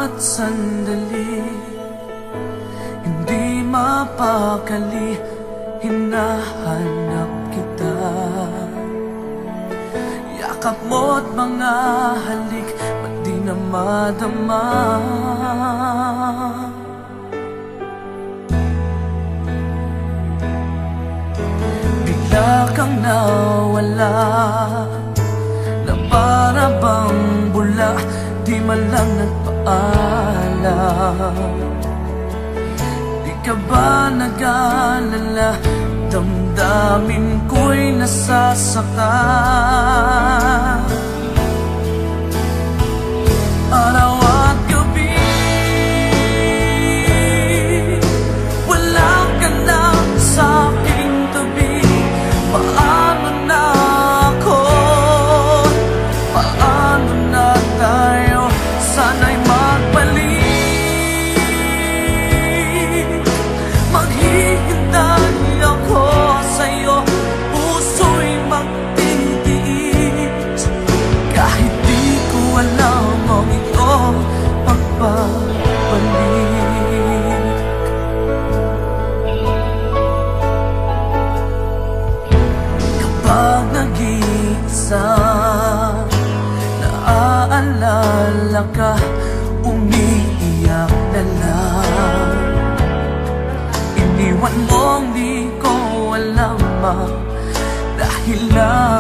bawat sandali, hindi mapakali, hinahanap kita. Yakap mo't mga halik, ba't di na madama? Bigla kang nawala, na para bang bula, di man lang nagpaalam. Di ka ba nag-alala, damdamin ko'y nasasaktan. Araw at gabi, wala ka na sa aking tabi. Paano na ako? Paano na tayo? Sana'y magbalik. Maghihintay ako sa'yo, puso'y magtitiis. Kahit di ko alam ang iyong pagbabalik. Kapag nag-iisa, naaalala ka, umiiyak na lang. Iniwan mong di ko alam ang dahilan.